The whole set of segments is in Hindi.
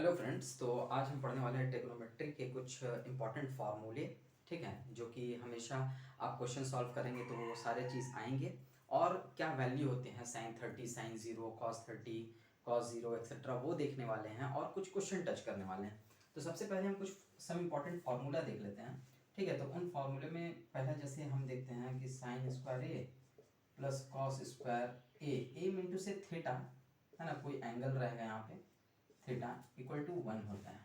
हेलो फ्रेंड्स, तो आज हम पढ़ने वाले हैं ट्रिग्नोमेट्री के कुछ इंपॉर्टेंट फार्मूले। ठीक है, जो कि हमेशा आप क्वेश्चन सॉल्व करेंगे तो वो सारे चीज़ आएंगे। और क्या वैल्यू होते हैं sin 30, sin 0, cos 30, cos 0 etcetera, वो देखने वाले हैं और कुछ क्वेश्चन टच करने वाले हैं। तो सबसे पहले हम कुछ सम इंपॉर्टेंट फार्मूला देख लेते हैं। ठीक है, तो उन फार्मूले में पहला जैसे हम देखते हैं कि sin² प्लस कॉस स्क्वायर ए इंटू से थीटा, है ना, कोई एंगल रहेगा यहाँ पे, थीटा इक्वल टू 1 होता है।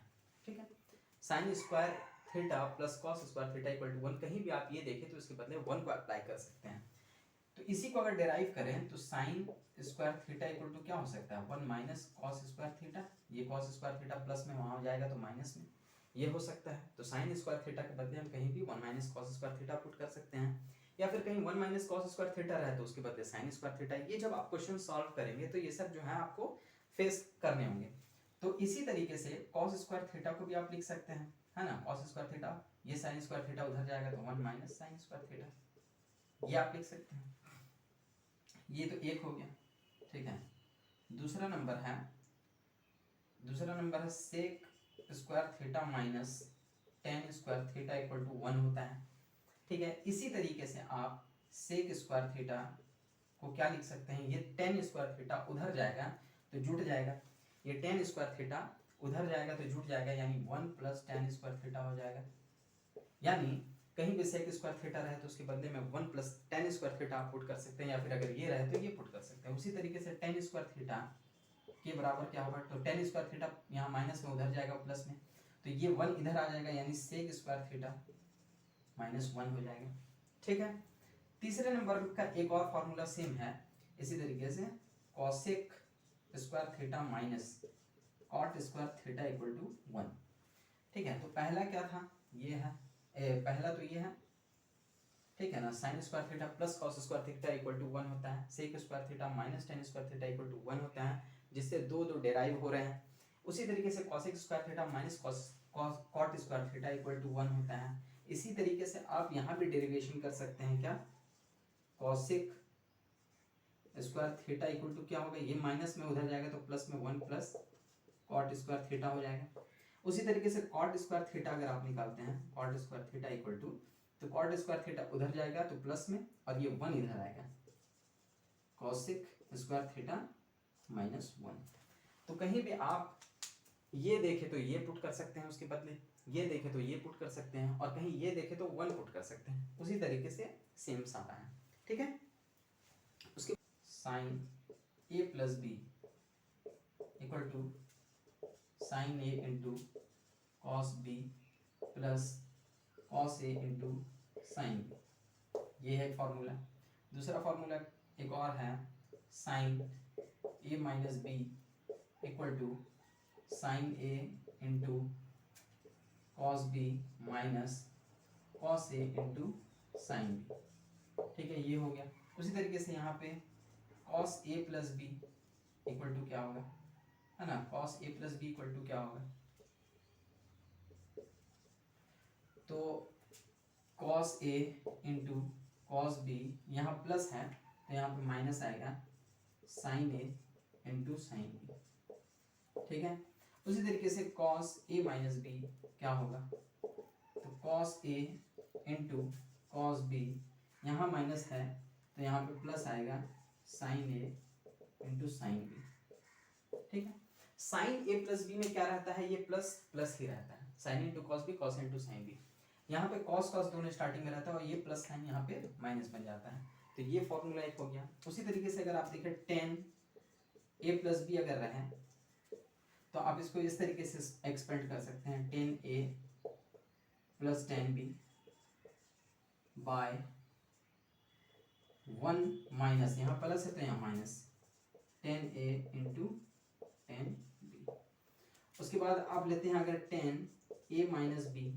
ठीक है, sine square theta plus cos square theta equal to 1, कहीं भी आप ये देखें तो इसके बदले 1 को अप्लाई कर सकते हैं। तो इसी को अगर डेराइव करें तो sine square theta equal to क्या हो सकता है, 1 माइनस कॉस स्क्वायर थीटा। ये कॉस स्क्वायर थीटा प्लस में वहाँ हो जाएगा तो माइनस में ये हो सकता है। तो साइन स्क्वायर थीटा के बदले हम कहीं भी 1 minus cos square theta put कर सकते हैं, या फिर कहीं 1 माइनस कॉस स्क्वायर थीटा रहे तो उसके बदले साइन स्क्वायर थीटा। ये जब आप क्वेश्चन सॉल्व करेंगे तो ये सब जो है आपको फेस करने होंगे। तो इसी तरीके से कॉस स्क्वायर थीटा को भी आप लिख सकते हैं, है ना, कॉस स्क्वायर थीटा, ये साइन स्क्वायर थीटा उधर जाएगा तो 1 माइनस साइन स्क्वायर थीटा, ये आप लिख सकते हैं। ये तो एक हो गया। ठीक है, दूसरा नंबर है sec square theta minus tan square theta equal to 1 होता है। ठीक है, इसी तरीके से आप सेक स्क्वायर थीटा को क्या लिख सकते हैं, ये टेन स्क्वायर थीटा उधर जाएगा तो जुट जाएगा, ये टेन स्क्वायर थीटा उधर जाएगा तो जुट जाएगा, यानी 1 प्लस टेन स्क्वायर थीटा हो जाएगा। यानी कहीं भी सेक स्क्वायर थीटा रहे तो उसके बदले में 1 प्लस टेन स्क्वायर थीटा आप पुट कर सकते हैं, या फिर अगर ये रहे तो ये पुट कर सकते हैं। उसी तरीके से टेन स्क्वायर थीटा के बराबर क्या होगा, तो टेन स्क्वायर थीटा यहाँ माइनस में उधर जाएगा प्लस में, तो ये 1 इधर आ जाएगा, यानी सेक स्क्वायर थीटा माइनस 1 हो जाएगा। ठीक है, तीसरे नंबर का एक और फॉर्मूला सेम है इसी तरीके से, cosec square theta minus cot square theta equal to 1। ठीक है, तो पहला क्या था, ये है, पहला तो ये है, ठीक है ना, sine square theta plus cos square theta equal to 1 होता है, sec square theta minus tan square theta equal to 1 होता है, जिससे दो दो डेराइव हो रहे हैं। उसी तरीके से cosec square theta minus cot square theta equal to 1 होता है। इसी तरीके से आप यहाँ भी डेरिवेशन कर सकते हैं, क्या, cosec square theta equal to क्या होगा, ये माइनस में उधर जाएगा तो प्लस में 1 प्लस कॉट स्क्वायर थीटा हो जाएगा। उसी तरीके से कॉट स्क्वायर थीटा अगर आप निकालते हैं, cot square theta equal to, तो कॉट स्क्वायर थीटा उधर जाएगा तो प्लस में, और ये 1 इधर आएगा, कॉसेक स्क्वायर थीटा माइनस 1। तो कहीं भी आप ये देखें तो ये पुट कर सकते हैं उसके बदले, ये देखें तो ये पुट कर सकते हैं, और कहीं ये देखें तो 1 पुट कर सकते हैं। उसी तरीके से सेम सारा है। ठीक है, उसके sine A plus B equal to sine A into cos B plus cos A into sine B, ये है फॉर्मूला। दूसरा फॉर्मूला एक और है, sine A minus B equal to sine A into cos B minus cos A into sine B. ठीक है, ये हो गया। उसी तरीके से यहाँ पे cos A plus B equal to क्या होगा, है ना, cos A plus B equal to क्या होगा, तो cos A into cos B, यहाँ प्लस है तो यहाँ पे माइनस आएगा, sine A into sine B. ठीक है, उसी तरीके से कॉस ए माइनस बी क्या होगा, तो cos A into cos B, यहाँ माइनस है तो यहाँ पे प्लस आएगा, sine A into sine B. ठीक है, साइन ए प्लस बी में क्या रहता है, ये प्लस प्लस ही रहता है, sine into cos B, cos into sine B. यहाँ पे कॉस कॉस दोनों स्टार्टिंग में रहता है और ये प्लस साइन यहाँ पे माइनस बन जाता है। तो ये फॉर्मूला एक हो गया। उसी तरीके से अगर आप देखें टेन ए प्लस बी अगर रहे तो आप इसको इस तरीके से एक्सपेंड कर सकते हैं, ten A plus ten B by 1 minus, यहाँ प्लस है तो यहाँ minus, ten A into ten B. उसके बाद आप लेते हैं अगर टेन ए माइनस बी,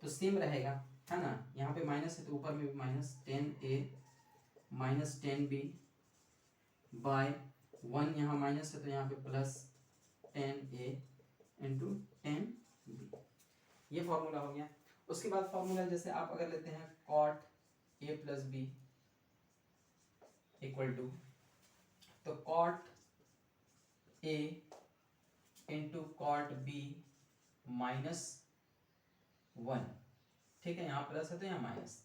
तो सेम रहेगा, है ना, यहाँ पे माइनस है तो ऊपर में भी minus, ten A minus ten B by 1, यहाँ माइनस है तो यहाँ पे plus ten A into ten B. ये फॉर्मूला हो गया। उसके बाद फॉर्मूला जैसे आप अगर लेते हैं cot A plus B equal to, तो cot A into cot B minus 1, ठीक है, यहाँ प्लस है तो यहाँ माइनस,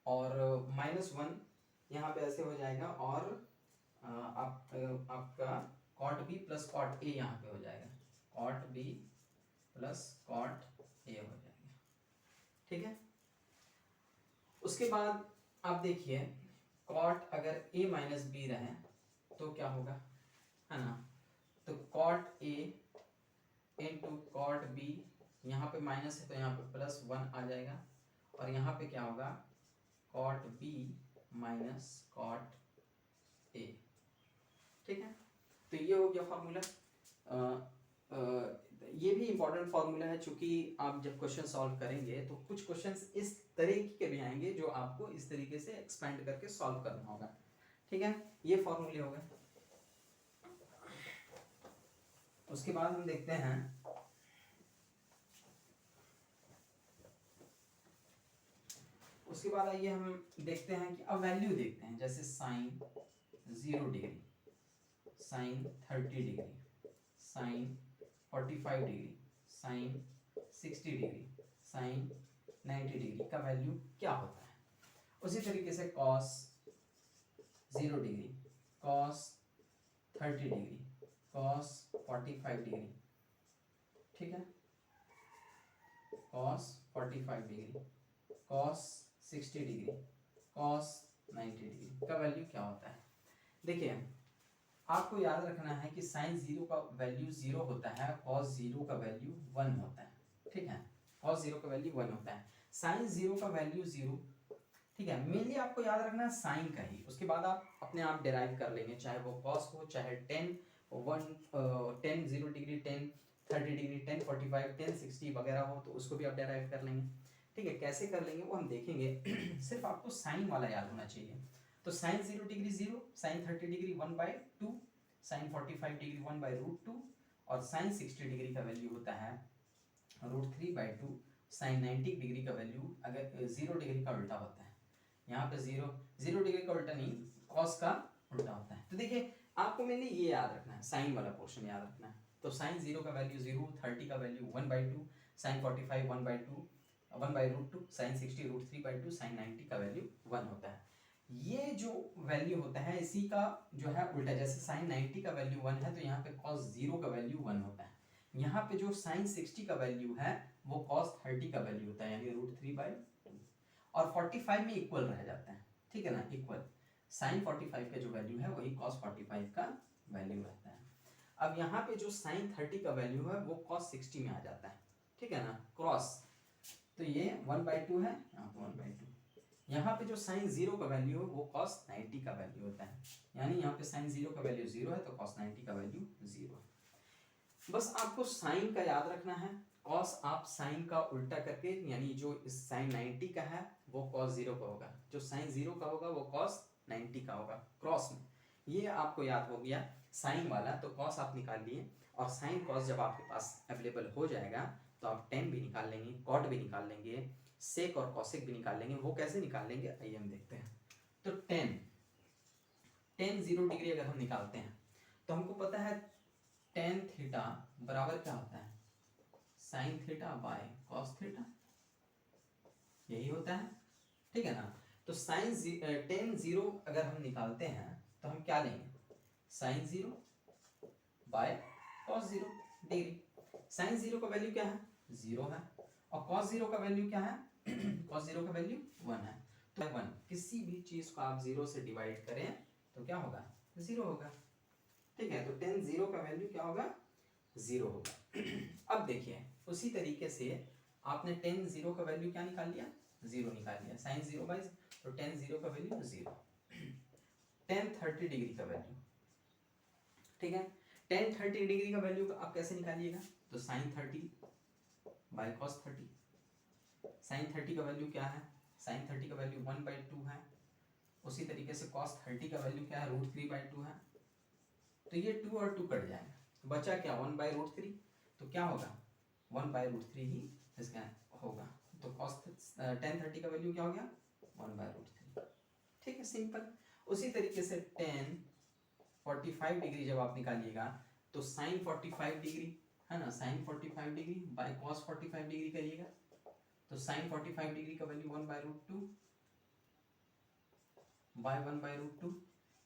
और -1 यहाँ पे ऐसे हो जाएगा, और आपका cot B plus cot A यहाँ पे हो जाएगा, cot B plus cot A हो जाएगा, ठीक है। उसके बाद आप देखिए कॉट अगर a माइनस बी रहे तो क्या होगा, है ना, तो cot a into cot B, यहाँ पे माइनस है तो यहाँ पे +1 आ जाएगा, और यहाँ पे क्या होगा, cot b minus cot a, ठीक है। तो ये हो गया फॉर्मूला। ये भी इंपॉर्टेंट फॉर्मूला है, चूंकि आप जब क्वेश्चन सॉल्व करेंगे तो कुछ क्वेश्चंस इस तरीके के भी आएंगे जो आपको इस तरीके से एक्सपेंड करके सॉल्व करना होगा, ठीक है। ये फॉर्मूले हो गए। उसके बाद हम देखते हैं उसके बाद आइए हम देखते हैं कि अब वैल्यू देखते हैं, जैसे sine 0 degree, sine 30 degree, sine 45 degree, sine 60 degree, sine 90 degree का वैल्यू क्या होता है। उसी तरीके से cos 0 degree, cos 30 degree, cos 45 degree, ठीक है, cos 45 degree, cos 60 degree, cos 90 degree का वैल्यू क्या होता है। देखिए आपको याद रखना है कि साइन 0 का वैल्यू 0 होता है, कॉस 0 का वैल्यू 1 होता है, ठीक है, कॉस 0 का वैल्यू 1 होता है, साइन 0 का वैल्यू 0, ठीक है। मेनली आपको याद रखना है साइन का ही, उसके बाद आप अपने आप डिराइव कर लेंगे, चाहे वो कॉस हो, चाहे 10 0 डिग्री, 10 30 डिग्री, 10 45, 10 60 वगैरह हो तो उसको भी आप डिराइव कर लेंगे, ठीक है। कैसे कर लेंगे वो हम देखेंगे। सिर्फ आपको साइन वाला याद होना चाहिए। तो sine 0 degree 0, sine 30 degree 1/2, sine 45 degree 1/√2, और साइन 60 डिग्री का वैल्यू होता है √3/2, साइन 90 डिग्री का वैल्यू अगर 0 डिग्री का उल्टा होता है, यहाँ पे 0 डिग्री का उल्टा नहीं, कॉस का उल्टा होता है। तो देखिए आपको मैंने ये याद रखना है, साइन वाला पोर्शन याद रखना है। तो साइन 0 का वैल्यू 0, 30 का वैल्यू 1/2, साइन 45 1/2, साइन 60 √3/2, साइन 90 का वैल्यू 1 होता है। ये जो वैल्यू होता है इसी का जो है उल्टा, जैसे साइन 90 का वैल्यू 1 है तो यहाँ पे कॉस 0 का वैल्यू 1 होता है। यहाँ पे जो साइन 60 का वैल्यू है वो कॉस 30 का वैल्यू होता है, यानी √3/2, और 45 में इक्वल रह जाता है, ठीक है ना, इक्वल। साइन 45 का जो वैल्यू है वही कॉस 45 का वैल्यू रहता है। अब यहाँ पे जो साइन 30 का वैल्यू है वो कॉस 60 में आ जाता है, ठीक है ना, क्रॉस। तो ये 1/2 है, यहाँ पे 1/2। यहाँ पे जो साइन 0 का वैल्यू है वो कॉस 90 का वैल्यू होता है, यानी यहाँ पे साइन 0 का वैल्यू 0 है तो कॉस 90 का वैल्यू 0 है। बस आपको साइन का याद रखना है, कॉस आप साइन का उल्टा करके, यानी जो साइन 90 का है वो कॉस 0 का होगा, जो साइन 0 का होगा वो कॉस 90 का होगा, क्रॉस में। ये आपको याद हो गया साइन वाला। तो कॉस आप निकाल लिए, और साइन कॉस जब आपके पास अवेलेबल हो जाएगा तो आप टेन भी निकाल लेंगे, कॉट भी निकाल लेंगे, सेक और कॉसेक भी निकाल लेंगे। वो कैसे निकाल लेंगे आइए हम देखते हैं। तो टेन 0 डिग्री अगर हम निकालते हैं तो हमको पता है टेन थीटा बराबर क्या होता है, sign theta by cos theta, यही होता है, ठीक है ना। तो साइन टेन 0 अगर हम निकालते हैं तो हम क्या लेंगे, sine 0 by cos 0 degree. Sine 0 का वैल्यू क्या है, 0 है, और कॉस 0 का वैल्यू क्या है, कॉस 0 का वैल्यू 1 है। तो 1, किसी भी चीज को आप 0 से डिवाइड करें तो क्या होगा, 0 होगा, ठीक है। तो टेन 0 का वैल्यू क्या होगा, 0 होगा। अब देखिए उसी तरीके से आपने टेन 0 का वैल्यू क्या निकाल लिया, 0 निकाल लिया, साइन 0 बाय, तो टेन 0 का वैल्यू 0। टेन 30 डिग्री का वैल्यू, ठीक है, टेन 30 डिग्री का वैल्यू आप कैसे निकालिएगा, तो साइन 30 बाय कॉस 30। साइन 30 का वैल्यू क्या है, साइन 30 का वैल्यू 1/2 है। उसी तरीके से कॉस 30 का वैल्यू क्या है, √3/2 है। तो ये 2 और 2 कट जाएगा, बचा क्या 1/√3। तो क्या होगा 1/√3 ही इसका होगा। तो कॉस टेन 30 का वैल्यू क्या हो गया, 1/√3, ठीक है, सिंपल। उसी तरीके से टेन 45 डिग्री जब आप निकालिएगा तो साइन 45 डिग्री है ना, sine 45 degree by cos 45 degree करिएगा, तो साइन 45 डिग्री का वैल्यू 1/√2 बाय 1/√2।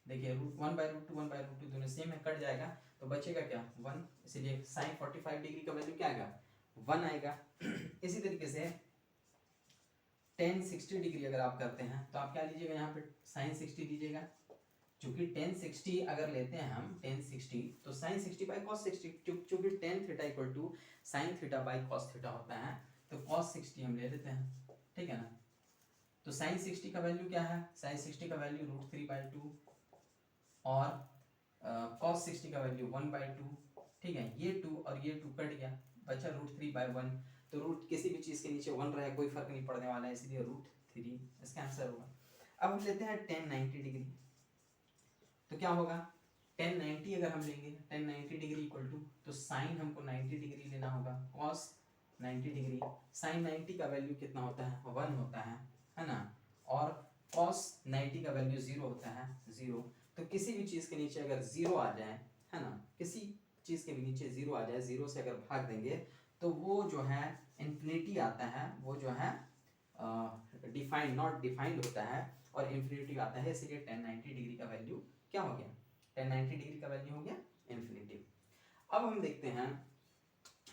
देखिए 1/√2 दोनों सेम है, कट जाएगा तो बचेगा क्या 1, इसलिए साइन 45 डिग्री का वैल्यू क्या आएगा 1 आएगा। इसी तरीके से tan 60 डिग्री अगर आप करते हैं तो आप क्या लीजिएगा यहाँ पे साइन 60 लीजिएगा, चूंकि tan 60 अगर लेते हैं हम tan 60 तो साइन 60 बाई कॉस 60, चूंकि tan theta equal to sine theta by cos theta होता है तो cos 60 हम ले लेते हैं, ठीक है ना। तो साइन 60 का वैल्यू क्या है, साइन 60 का वैल्यू √3/2 और cos 60 का वैल्यू 1/2, ठीक है। ये 2 और ये 2 कट गया, बचा √3/1, तो रूट किसी भी चीज़ के नीचे 1 रहे कोई फर्क नहीं पड़ने वाला है, इसलिए √3 इसका आंसर होगा। अब हम लेते हैं tan 90 डिग्री, तो क्या होगा tan 90 अगर हम लेंगे tan 90 डिग्री इक्वल टू, तो साइन हमको 90 डिग्री लेना होगा, cos 90 डिग्री, साइन 90 का वैल्यू कितना होता है 1 होता है ना, और cos 90 का वैल्यू 0 होता है 0। तो किसी भी चीज़ के नीचे अगर 0 आ जाए है ना, किसी चीज़ के भी नीचे 0 आ जाए, 0 से अगर भाग देंगे तो वो जो है इन्फिनिटी आता है, वो जो है डिफाइंड नॉट डिफाइंड होता है और इन्फिनिटी आता है, इसलिए tan 90 डिग्री का वैल्यू क्या हो गया, tan 90 डिग्री का वैल्यू हो गया इन्फिनिटी। अब हम देखते हैं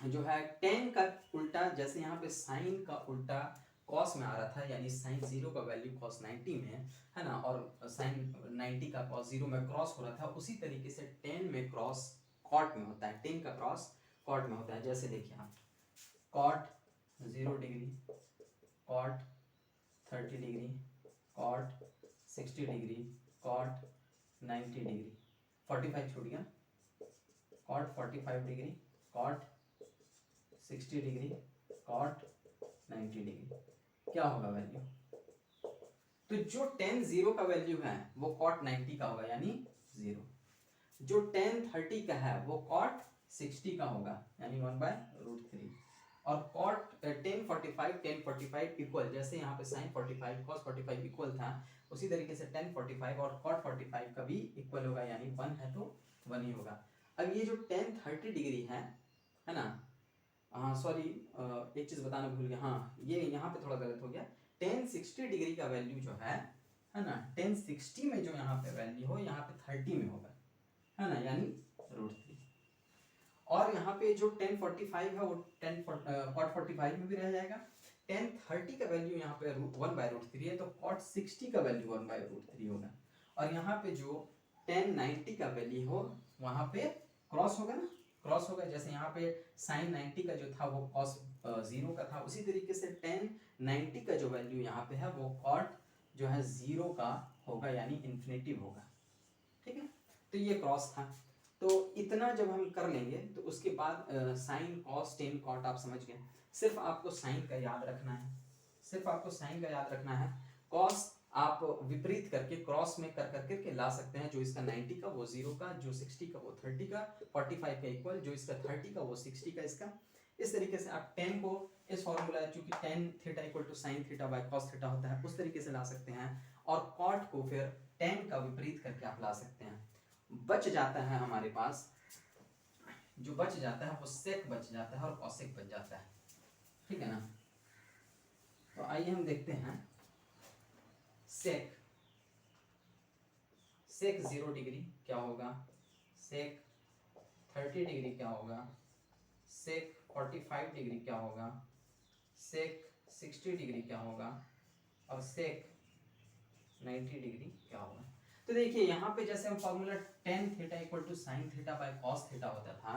जो है tan का उल्टा, जैसे यहाँ पे साइन का उल्टा कॉस में आ रहा था, यानी साइन 0 का वैल्यू cos 90 में है ना, और साइन 90 का cos 0 में क्रॉस हो रहा था, उसी तरीके से tan में क्रॉस कॉट में होता है, tan का क्रॉस कॉट में होता है। जैसे देखिए आप cot 0 degree, cot 30 degree, cot 60 degree, cot 90 degree, 45 छूट गया, cot 45 degree, cot 60 degree, cot 90 degree, क्या होगा वैल्यू, तो जो tan 0 का वैल्यू है वो cot 90 का होगा यानी 0, जो tan 30 का है वो cot 60 का होगा यानी 1/√3, और cot tan 45 इक्वल, जैसे यहाँ पे sin 45 cos 45 इक्वल था, उसी तरीके से tan 45 और cot 45 का भी इक्वल होगा, यानी 1 है तो 1 ही होगा। अब ये जो tan 30 डिग्री है ना, हाँ सॉरी एक चीज़ बताना भूल गया, हाँ ये यहाँ पे थोड़ा गलत हो गया, tan 60 डिग्री का वैल्यू जो है ना, tan 60 में जो यहाँ पे वैल्यू हो यहाँ पे 30 में होगा है ना, यानी √3, और यहाँ पे जो tan 45 है वो cot 45 में भी रह जाएगा, tan 30 का वैल्यू यहाँ पे 1/√3 है तो cot 60 का वैल्यू 1/√3 होगा, और यहाँ पे जो tan 90 का वैल्यू हो वहाँ पे क्रॉस होगा ना, क्रॉस होगा, जैसे यहाँ पे साइन 90 का जो था वो cos 0 का था, उसी तरीके से tan 90 का जो वैल्यू यहाँ पे है वो cot जो है 0 का होगा यानी इन्फिनिटिव होगा, ठीक है। तो ये क्रॉस था, तो इतना जब हम कर लेंगे तो उसके बाद साइन कॉस टेन कॉट आप समझ गए, सिर्फ आपको साइन का याद रखना है, सिर्फ आपको साइन का याद रखना है, कॉस आप विपरीत करके क्रॉस में कर करके ला सकते हैं, जो इसका 90 का वो 0 का, जो 60 का वो 30 का, 45 का इक्वल, जो इसका 30 का वो 60 का इसका, इस तरीके से आप tan को इस फॉर्मूला चूंकि tan theta equal to sine theta by cos theta होता है उस तरीके से ला सकते हैं, और कॉट को फिर tan का विपरीत करके आप ला सकते हैं, बच जाता है हमारे पास, जो बच जाता है वो सेक बच जाता है और कॉसेक बच जाता है, ठीक है ना। तो आइए हम देखते हैं सेक, सेक 0 डिग्री क्या होगा, सेक 30 डिग्री क्या होगा, सेक 45 डिग्री क्या होगा, सेक 60 डिग्री क्या होगा, और सेक 90 डिग्री क्या होगा। तो देखिए यहाँ पे जैसे हम formula tan theta equal to sine theta by cos theta होता था,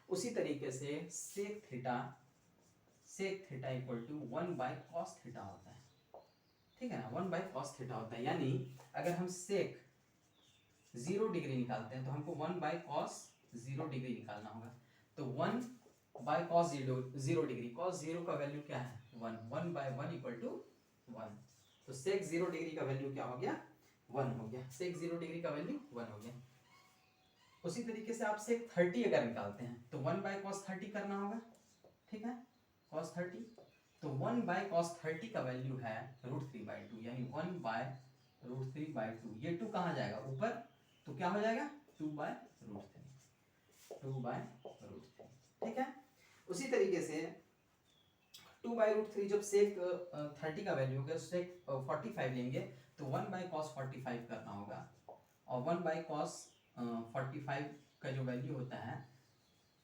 उसी तरीके से sec theta equal to 1 by cos theta होता है, ठीक है ना, 1 बाय कॉस थीटा होता है, यानी अगर हम सेक 0 डिग्री निकालते हैं तो हमको 1 बाय कॉस 0 डिग्री निकालना होगा, तो 1 बाय कॉस 0 डिग्री, कॉस 0 का वैल्यू क्या है 1 बाय 1 इक्वल टू 1, तो सेक 0 डिग्री का वैल्यू क्या हो गया 1 हो गया, सेक 0 डिग्री का वैल्यू 1 हो गया। उसी तरीके से आप सेक 30 अगर निकालते हैं तो 1 बाय कॉस 30 करना होगा, ठीक है, कॉस 30, तो 1 बाय कॉस 30 का वैल्यू है √3/2 यानी 1 बाय √3/2, ये 2 कहाँ जाएगा ऊपर, तो क्या हो जाएगा 2/√3, 2/√3। ठीक है, उसी तरीके से 2/√3 जब सेक 30 का वैल्यू होगा, सेक 45 लेंगे तो 1/cos 45 करना होगा, और 1/cos 45 का जो वैल्यू होता है,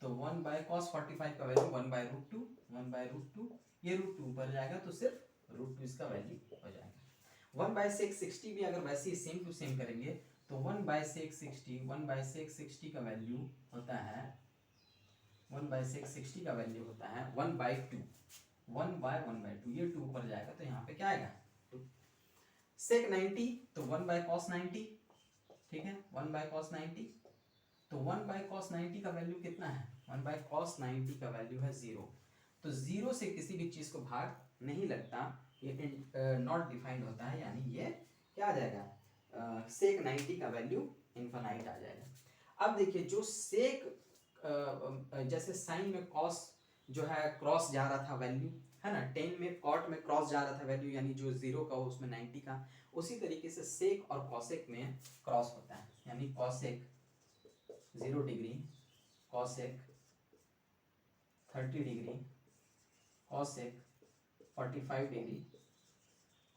तो 1/cos 45 का वैल्यू 1/√2, ये √2 ऊपर जाएगा तो सिर्फ √2 इसका वैल्यू हो जाएगा। 1/sec 60 भी अगर वैसे ही सेम टू सेम करेंगे तो 1/sec 60 का वैल्यू होता है 1/sec 60 का वैल्यू होता है 1/2, 1/1/2, ये 2 ऊपर जाएगा तो यहाँ पे क्या आएगा 2। sec 90 तो 1/cos 90, ठीक है, 1/cos 90, तो 1/cos 90 का वैल्यू कितना है, 1/cos 90 का वैल्यू है 0, तो 0 से किसी भी चीज को भाग नहीं लगता, ये नॉट डिफाइंड होता है, यानी ये क्या आ जाएगा, sec 90 का वैल्यू इनफाइनाइट आ जाएगा। अब देखिए जो sec जैसे साइन में cos जो है क्रॉस जा रहा था वैल्यू, है ना, 10 में cot में क्रॉस जा रहा था वैल्यू, यानी जो 0 का हो उसमें 90 का, उसी तरीके से sec और cosec में क्रॉस होता है, यानी cosec 0 degree, cosec 30 degree, cosec 45 degree,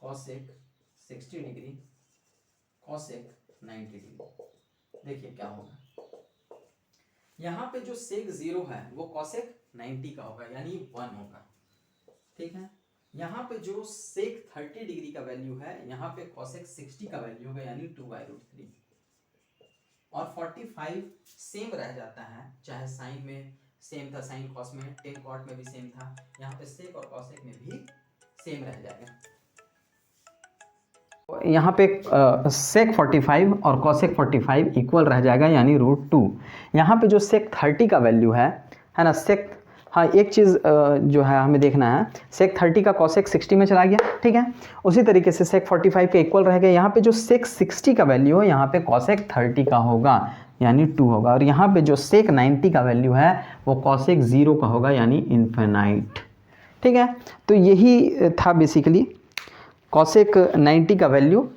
cosec 60 degree, cosec 90 degree. देखिए क्या होगा, यहाँ पे जो sec 0 है वो cosec 90 का होगा, यानी 1 होगा, ठीक है। यहाँ पे जो sec 30 डिग्री का वैल्यू है, यहाँ पे cosec 60 का वैल्यू होगा, यानी 2/√3, और 45 सेम रह जाता है, चाहे साइन में सेम था, साइन cos में, tan cot में भी सेम था, यहाँ पे sec और cosec में भी सेम रह जाएगा। यहाँ पे sec 45 और cosec 45 इक्वल रह जाएगा, यानी √2। यहाँ पे जो sec 30 का वैल्यू है ना, sec, हाँ एक चीज़ जो है हमें देखना है, sec 30 का cosec 60 में चला गया, ठीक है, उसी तरीके से sec 45 के इक्वल रह गया। यहाँ पे जो sec 60 का वैल्यू है, यहाँ पे cosec 30 का होगा, यानी 2 होगा, और यहाँ पे जो sec 90 का वैल्यू है वो cosec 0 का होगा, यानी इनफाइनाइट, ठीक है। तो यही था बेसिकली cosec 90 का वैल्यू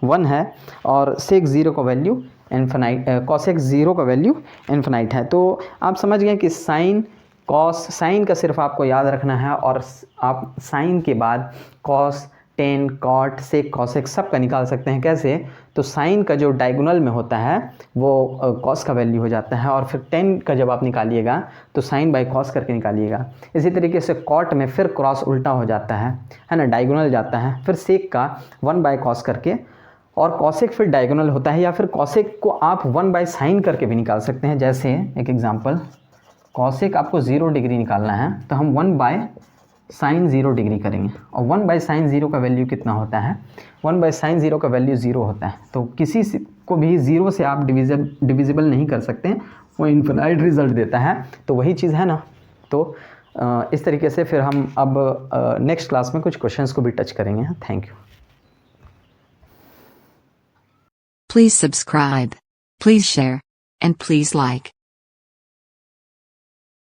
1 है, और sec 0 का वैल्यू इनफाइनाइट, cosec 0 का वैल्यू इनफाइनाइट है। तो आप समझ गए कि साइन कॉस, साइन का सिर्फ आपको याद रखना है, और आप साइन के बाद cos, tan, cot, sec, cosec सब का निकाल सकते हैं। कैसे, तो साइन का जो डायगोनल में होता है वो cos का वैल्यू हो जाता है, और फिर tan का जब आप निकालिएगा तो sin बाई cos करके निकालिएगा। इसी तरीके से cot में फिर क्रॉस उल्टा हो जाता है ना, डायगोनल जाता है, फिर sec का 1/cos करके, और cosec फिर डायगोनल होता है, या फिर cosec को आप 1/sin करके भी निकाल सकते हैं। जैसे एक एग्जांपल, cosec आपको 0 डिग्री निकालना है तो हम 1/sin 0 डिग्री करेंगे, और 1/sin 0 का वैल्यू कितना होता है, 1/sin 0 का वैल्यू 0 होता है। तो किसी को भी 0 से आप डिविजिबल नहीं कर सकते, वो इनफाइनाइट रिजल्ट देता है, तो वही चीज़ है ना। तो इस तरीके से फिर हम अब नेक्स्ट क्लास में कुछ क्वेश्चंस को भी टच करेंगे। Thank you. Please subscribe, please share, and please like.